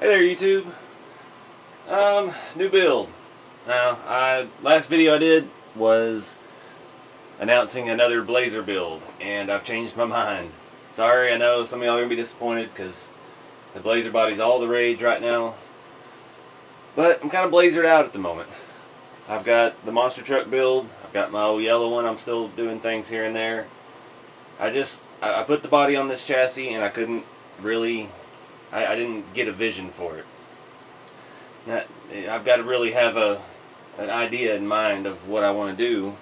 Hey there, YouTube. New build. Now, last video I did was announcing another Blazer build, and I've changed my mind. Sorry, I know some of y'all are gonna be disappointed because the Blazer body's all the rage right now. But I'm kind of blazered out at the moment. I've got the monster truck build. I've got my old yellow one. I'm still doing things here and there. I put the body on this chassis, and I couldn't really. I didn't get a vision for it. Now, I've got to really have an idea in mind of what I want to do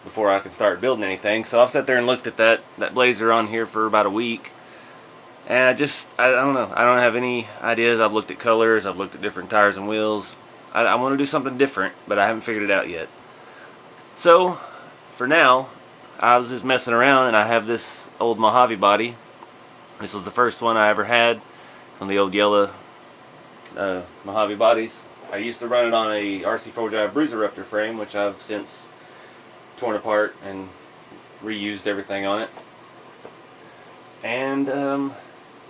before I can start building anything. So I've sat there and looked at that Blazer on here for about a week, and I don't know. I don't have any ideas. I've looked at colors. I've looked at different tires and wheels. I want to do something different, but I haven't figured it out yet. So for now, I was just messing around, and I have this old Mojave Body. This was the first one I ever had from the old yellow Mojave bodies. I used to run it on a RC4wd Bruiser frame, which I've since torn apart and reused everything on it. And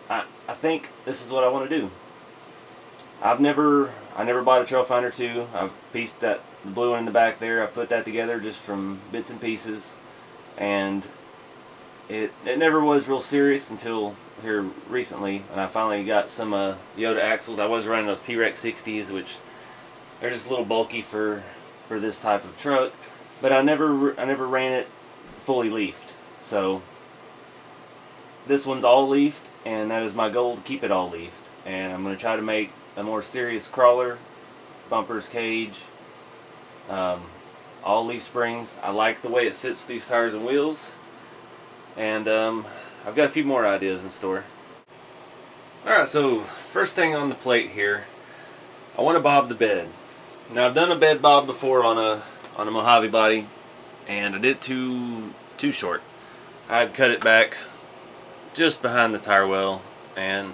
I think this is what I want to do. I never bought a Trailfinder 2. I've pieced the blue one in the back there. I put that together just from bits and pieces, and it never was real serious until here recently, and I finally got some Yoda axles. I was running those T-Rex 60s, which they're just a little bulky for this type of truck, but I never ran it fully leafed. So this one's all leafed, and that is my goal, to keep it all leafed. And I'm going to try to make a more serious crawler, bumpers, cage, all leaf springs. I like the way it sits with these tires and wheels. And I've got a few more ideas in store. Alright, so first thing on the plate here, I want to bob the bed. Now, I've done a bed bob before on a Mojave Body, and I did it too short. I'd cut it back just behind the tire well, and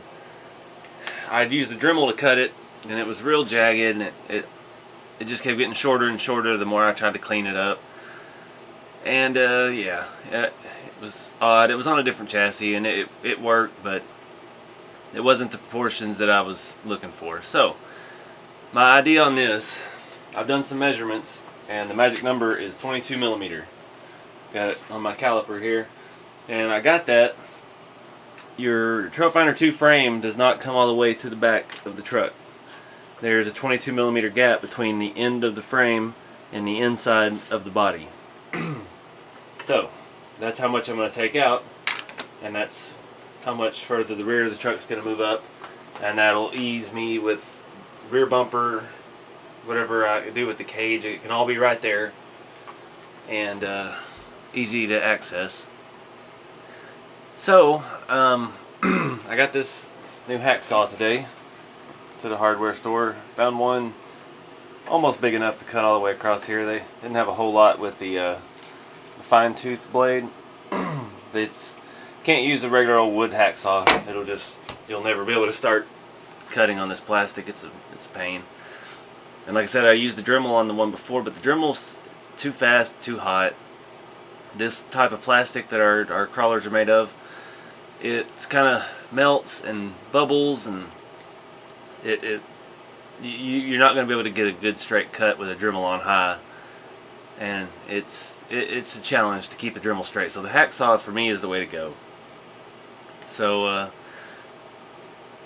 I'd used a Dremel to cut it, and it was real jagged, and it just kept getting shorter and shorter the more I tried to clean it up. And yeah, it was odd. It was on a different chassis, and it worked, but it wasn't the proportions that I was looking for. So my idea on this, I've done some measurements, and the magic number is 22 millimeter. Got it on my caliper here, and I got that. Your Trailfinder 2 frame does not come all the way to the back of the truck. There's a 22 millimeter gap between the end of the frame and the inside of the body. So that's how much I'm going to take out, and that's how much further the rear of the truck's going to move up, and that'll ease me with rear bumper, whatever I do with the cage. It can all be right there, and easy to access. So I got this new hacksaw today to the hardware store. Found one almost big enough to cut all the way across here. They didn't have a whole lot with the fine tooth blade. It's can't use a regular old wood hacksaw. You'll never be able to start cutting on this plastic. It's a pain. And like I said, I used the Dremel on the one before, but the Dremel's too fast, too hot. This type of plastic that our crawlers are made of, it's kind of melts and bubbles, and you're not going to be able to get a good straight cut with a Dremel on high, and it's a challenge to keep the Dremel straight. So the hacksaw for me is the way to go. So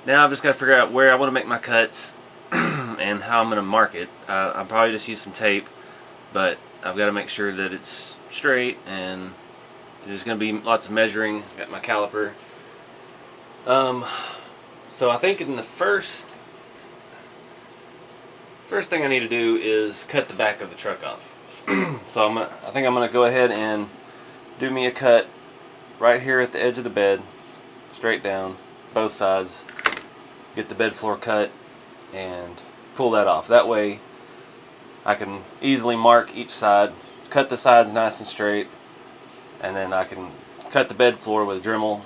now I've just got to figure out where I want to make my cuts and how I'm going to mark it. I'll probably just use some tape, but I've got to make sure that it's straight, and there's going to be lots of measuring. Got my caliper. So I think in the first thing I need to do is cut the back of the truck off. So I think I'm going to go ahead and do me a cut right here at the edge of the bed, straight down, both sides. Get the bed floor cut and pull that off. That way I can easily mark each side, cut the sides nice and straight, and then I can cut the bed floor with a Dremel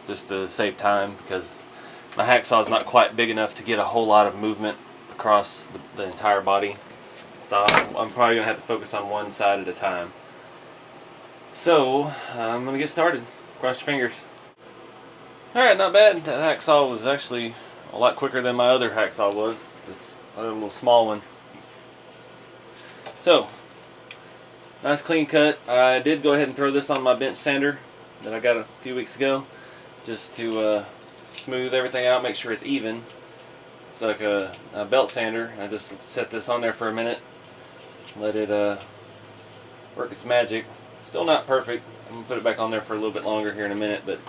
just to save time, because my hacksaw is not quite big enough to get a whole lot of movement across the entire body. So I'm probably going to have to focus on one side at a time. So I'm going to get started. Cross your fingers. Alright, not bad. That hacksaw was actually a lot quicker than my other hacksaw was. It's a little small one. So, nice clean cut. I did go ahead and throw this on my bench sander that I got a few weeks ago, just to smooth everything out, make sure it's even. It's like a belt sander. I just set this on there for a minute, let it work its magic. Still not perfect. I'm going to put it back on there for a little bit longer here in a minute, but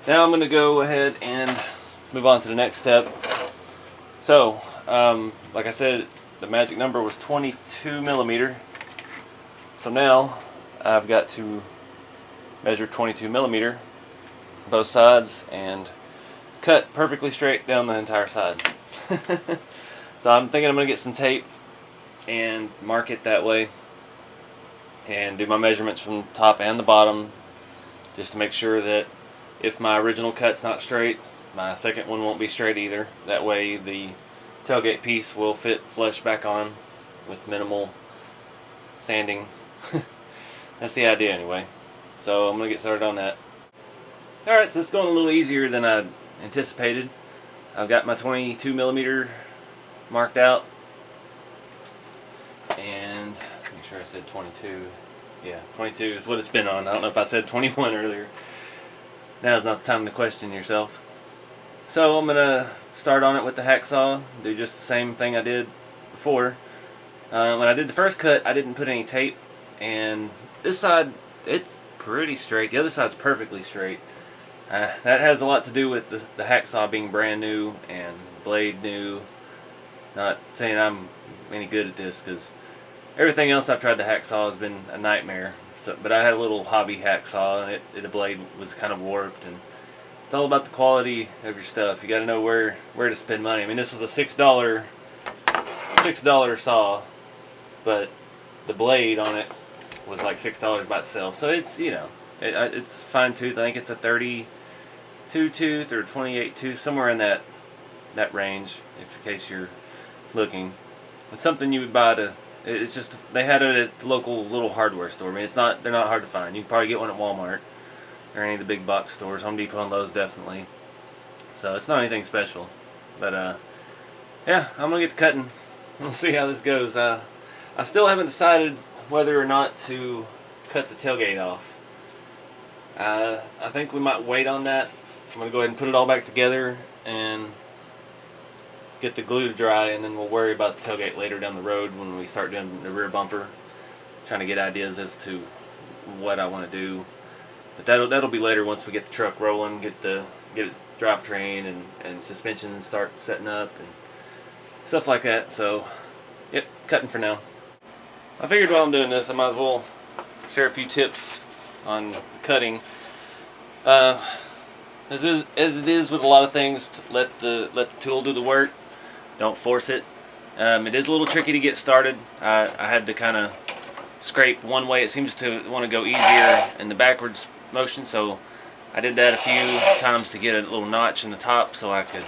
now I'm going to go ahead and move on to the next step. So, like I said, the magic number was 22 millimeter. So now I've got to measure 22 millimeter both sides and cut perfectly straight down the entire side. So I'm thinking I'm going to get some tape and mark it that way and do my measurements from the top and the bottom, just to make sure that if my original cut's not straight, my second one won't be straight either. That way the tailgate piece will fit flush back on with minimal sanding. That's the idea anyway. So I'm going to get started on that. Alright, so it's going a little easier than I anticipated. I've got my 22 millimeter marked out, and make sure I said 22. Yeah, 22 is what it's been on. I don't know if I said 21 earlier. Now's not the time to question yourself. So I'm gonna start on it with the hacksaw, do just the same thing I did before. When I did the first cut, I didn't put any tape, and this side, it's pretty straight. The other side's perfectly straight. That has a lot to do with the hacksaw being brand new and blade new. Not saying I'm any good at this, because everything else I've tried to hacksaw has been a nightmare. So, but I had a little hobby hacksaw, and the blade was kind of warped, and it's all about the quality of your stuff. You got to know where to spend money. I mean, this was a $6 saw, but the blade on it was like $6 by itself. So it's, you know, it's fine tooth. I think it's a 32 tooth or 28 tooth, somewhere in that range, in case you're looking. It's something you would buy to. It's just, they had it at the local little hardware store. I mean, they're not hard to find. You can probably get one at Walmart or any of the big box stores. Home Depot and Lowe's definitely. So it's not anything special. But yeah, I'm gonna get to cutting. We'll see how this goes. I still haven't decided whether or not to cut the tailgate off. I think we might wait on that. I'm gonna go ahead and put it all back together and get the glue to dry, and then we'll worry about the tailgate later down the road when we start doing the rear bumper. Trying to get ideas as to what I want to do, but that'll be later once we get the truck rolling, get it drivetrain and suspension start setting up and stuff like that. So, yep, cutting for now. I figured while I'm doing this, I might as well share a few tips on cutting. As it is with a lot of things, let the tool do the work. Don't force it. It is a little tricky to get started. I had to kind of scrape one way. It seems to want to go easier in the backwards motion, so I did that a few times to get a little notch in the top so I could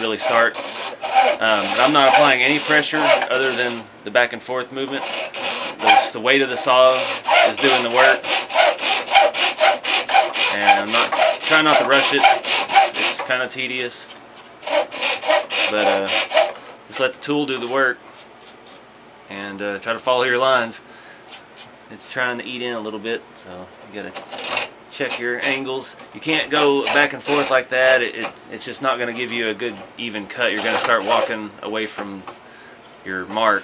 really start. But I'm not applying any pressure other than the back and forth movement. Just the weight of the saw is doing the work, and I'm trying not to rush it. It's kind of tedious, but just let the tool do the work and try to follow your lines. It's trying to eat in a little bit, so you gotta check your angles. You can't go back and forth like that. It's just not going to give you a good even cut. You're going to start walking away from your mark.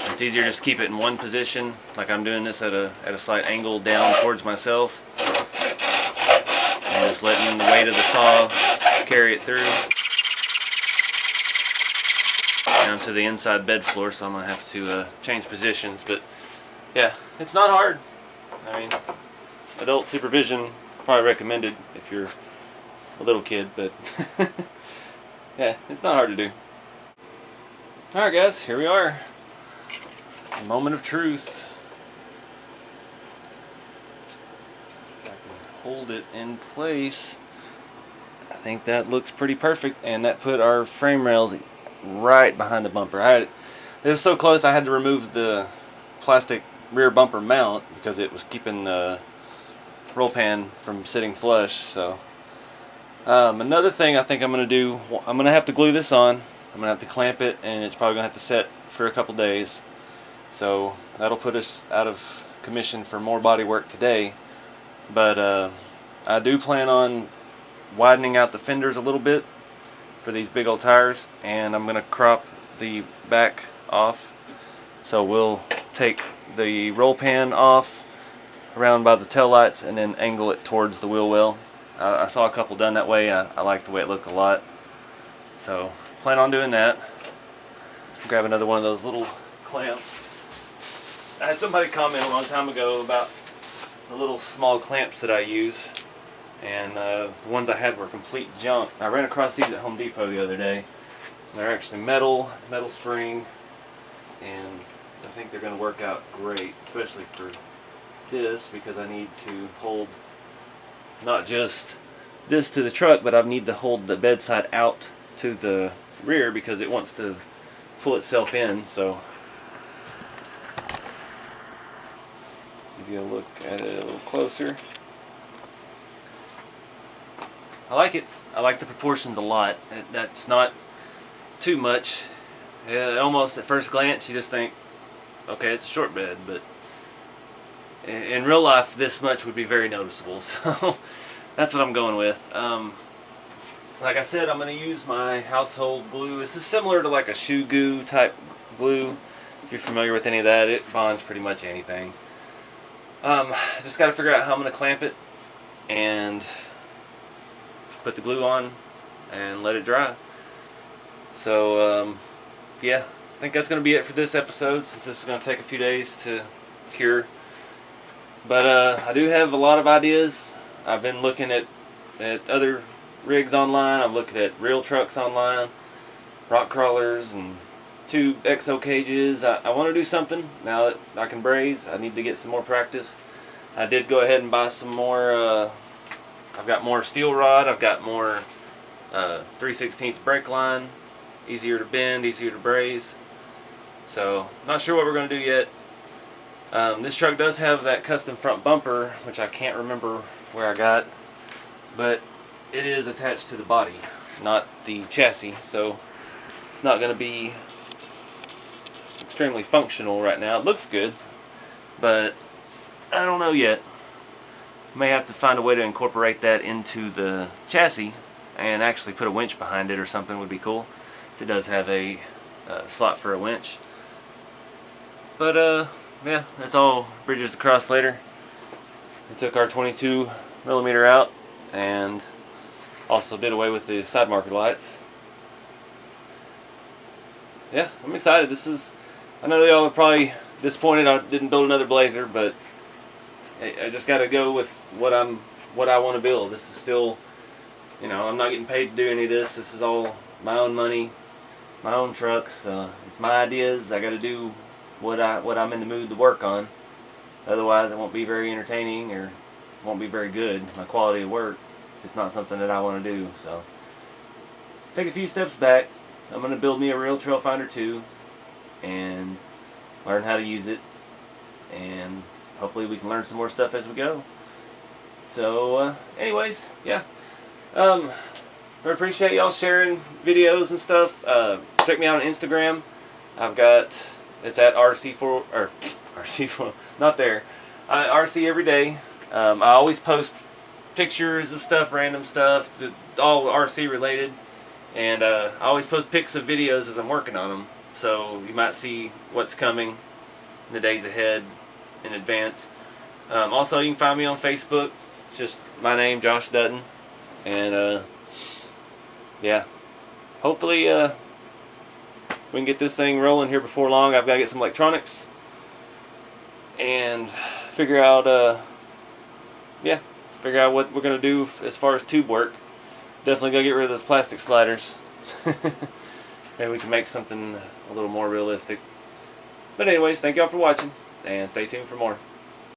It's easier just to keep it in one position, like I'm doing this at a slight angle down towards myself, and just letting the weight of the saw carry it through down to the inside bed floor. So I'm going to have to change positions, but yeah, it's not hard. I mean, adult supervision probably recommended if you're a little kid, but yeah, it's not hard to do. Alright guys, here we are. A moment of truth. If I can hold it in place, I think that looks pretty perfect, and that put our frame rails right behind the bumper. It was so close I had to remove the plastic rear bumper mount because it was keeping the roll pan from sitting flush. So Another thing I think I'm going to do, I'm going to have to glue this on. I'm going to have to clamp it, and it's probably going to have to set for a couple days. So that'll put us out of commission for more body work today. But I do plan on widening out the fenders a little bit for these big old tires, and I'm going to crop the back off. So we'll take the roll pan off around by the tail lights and then angle it towards the wheel well. I saw a couple done that way. I like the way it looked a lot. So plan on doing that. Grab another one of those little clamps. I had somebody comment a long time ago about the little small clamps that I use, and the ones I had were complete junk. I ran across these at Home Depot the other day. They're actually metal spring, and I think they're going to work out great, especially for this, because I need to hold not just this to the truck, but I need to hold the bedside out to the rear because it wants to pull itself in. So give you a look at it a little closer. I like it. I like the proportions a lot. That's not too much. Almost at first glance you just think, okay, it's a short bed, but in real life this much would be very noticeable. So that's what I'm going with. Like I said, I'm going to use my household glue. This is similar to like a shoe goo type glue. If you're familiar with any of that, it bonds pretty much anything. Just got to figure out how I'm going to clamp it and put the glue on and let it dry. So yeah, I think that's going to be it for this episode, since this is going to take a few days to cure. But I do have a lot of ideas. I've been looking at other rigs online. I'm looking at real trucks online, rock crawlers, and tube exo cages. I want to do something now that I can braze. I need to get some more practice. I did go ahead and buy some more. I've got more steel rod. I've got more 3/16 brake line. Easier to bend, easier to braze. So not sure what we're going to do yet. This truck does have that custom front bumper, which I can't remember where I got, but it is attached to the body, not the chassis, so it's not going to be extremely functional right now. It looks good, but I don't know yet. May have to find a way to incorporate that into the chassis and actually put a winch behind it or something. Would be cool. It does have a slot for a winch. But yeah, that's all bridges to cross later. We took our 22mm out and also did away with the side marker lights. Yeah, I'm excited. I know y'all are probably disappointed I didn't build another Blazer, but I just got to go with what I want to build. This is still, I'm not getting paid to do any of this. This is all my own money, my own trucks. It's my ideas. I got to do what I'm in the mood to work on. Otherwise, it won't be very entertaining or won't be very good. My quality of work. It's not something that I want to do. So, take a few steps back. I'm going to build me a real Trailfinder 2 and learn how to use it. And hopefully we can learn some more stuff as we go. So, anyways, yeah. I appreciate y'all sharing videos and stuff. Check me out on Instagram. It's at RC4, not there. RC every day. I always post pictures of stuff, random stuff, all RC related. And I always post pics of videos as I'm working on them. So you might see what's coming in the days ahead in advance. Also, you can find me on Facebook. It's just my name, Josh Dutton. And yeah, hopefully we can get this thing rolling here before long. I've got to get some electronics and figure out what we're going to do as far as tube work. Definitely got to get rid of those plastic sliders. Maybe we can make something a little more realistic. But anyways, thank y'all for watching, and stay tuned for more.